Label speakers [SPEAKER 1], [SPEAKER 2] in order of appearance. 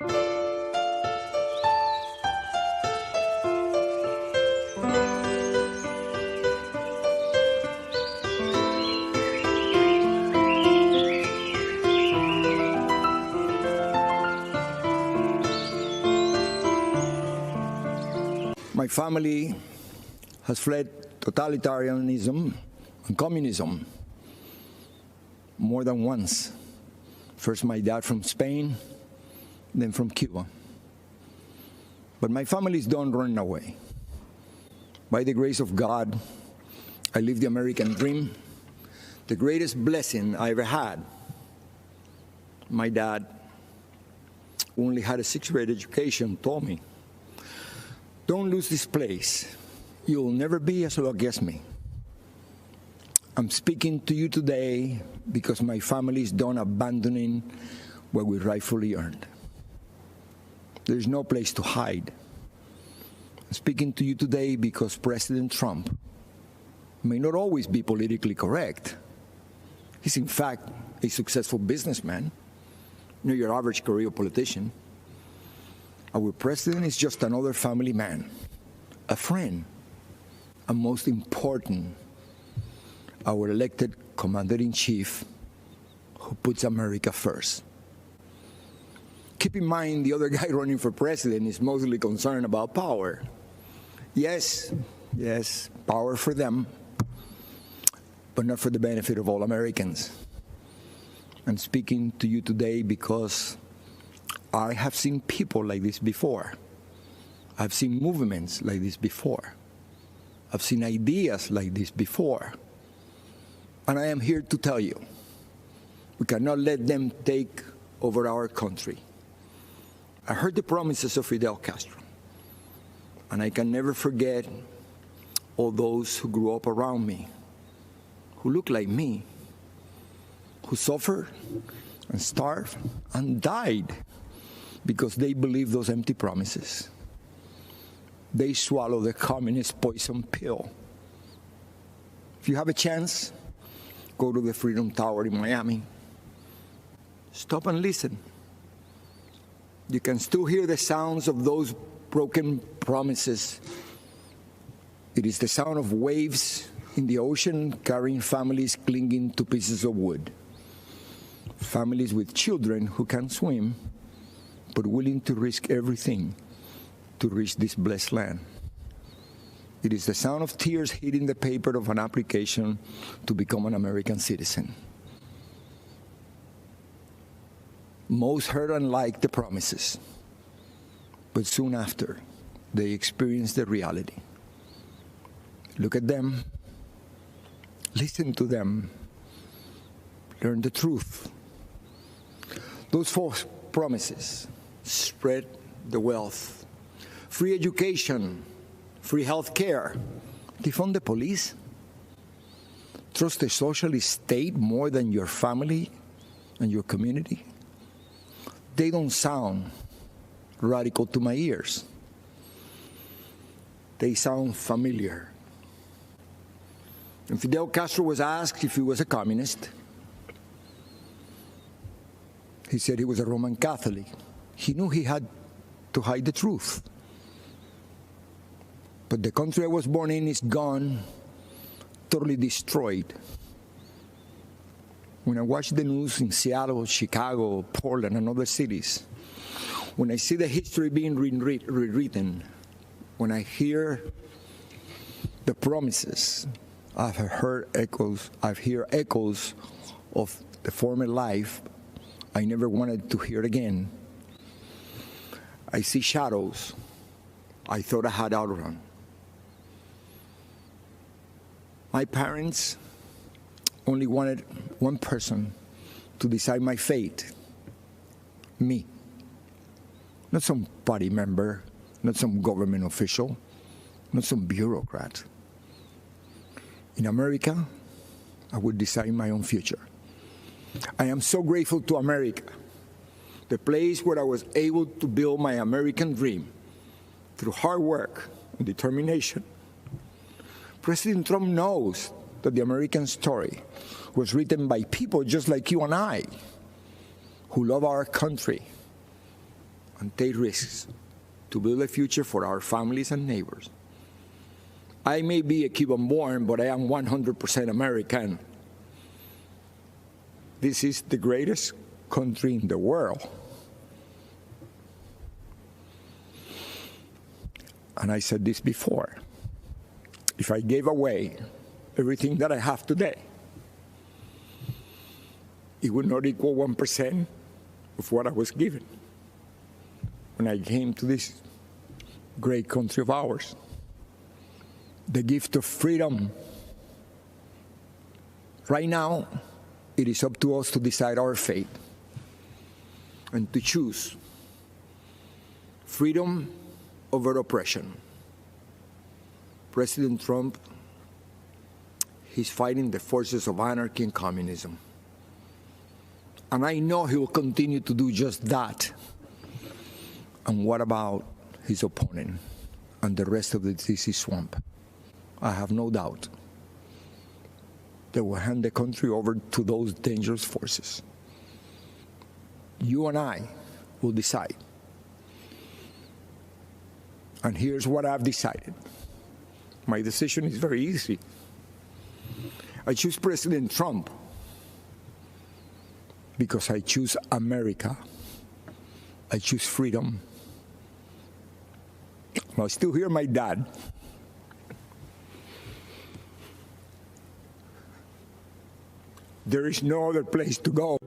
[SPEAKER 1] My family has fled totalitarianism and communism more than once. First my dad from Spain, then from Cuba. But my families don't run away. By the grace of God, I live the American dream, the greatest blessing I ever had. My dad, who only had a sixth-grade education, told me, "Don't lose this place. You'll never be as lucky as me." I'm speaking to you today because my family is done abandoning what we rightfully earned. There's no place to hide. I'm speaking to you today because President Trump may not always be politically correct. He's in fact a successful businessman, not your average career politician. Our president is just another family man, a friend, and most important, our elected commander-in-chief who puts America first. Keep in mind, the other guy running for president is mostly concerned about power. Yes, power for them, but not for the benefit of all Americans. I'm speaking to you today because I have seen people like this before. I've seen movements like this before. I've seen ideas like this before. And I am here to tell you, we cannot let them take over our country. I heard the promises of Fidel Castro, and I can never forget all those who grew up around me, who looked like me, who suffered and starved and died because they believed those empty promises. They swallowed the communist poison pill. If you have a chance, go to the Freedom Tower in Miami. Stop and listen. You can still hear the sounds of those broken promises. It is the sound of waves in the ocean carrying families clinging to pieces of wood. Families with children who can't swim, but willing to risk everything to reach this blessed land. It is the sound of tears hitting the paper of an application to become an American citizen. Most heard and liked the promises, but soon after, they experienced the reality. Look at them, listen to them, learn the truth. Those false promises: spread the wealth, free education, free health care, defund the police, trust the socialist state more than your family and your community. They don't sound radical to my ears. They sound familiar. When Fidel Castro was asked if he was a communist, he said he was a Roman Catholic. He knew he had to hide the truth. But the country I was born in is gone, totally destroyed. When I watch the news in Seattle, Chicago, Portland, and other cities, when I see the history being rewritten, when I hear the promises, I've heard echoes of the former life I never wanted to hear again. I see shadows I thought I had outrun. My parents only wanted one person to decide my fate: me. Not some party member, not some government official, not some bureaucrat. In America, I would decide my own future. I am so grateful to America, the place where I was able to build my American dream through hard work and determination. President Trump knows that the American story was written by people just like you and I, who love our country and take risks to build a future for our families and neighbors. I may be a Cuban-born, but I am 100% American. This is the greatest country in the world. And I said this before. If I gave away everything that I have today, it would not equal 1% of what I was given when I came to this great country of ours. The gift of freedom. Right now, it is up to us to decide our fate and to choose freedom over oppression. President Trump, he's fighting the forces of anarchy and communism. And I know he will continue to do just that. And what about his opponent and the rest of the DC swamp? I have no doubt they will hand the country over to those dangerous forces. You and I will decide. And here's what I've decided. My decision is very easy. I choose President Trump because I choose America. I choose freedom. I still hear my dad. There is no other place to go.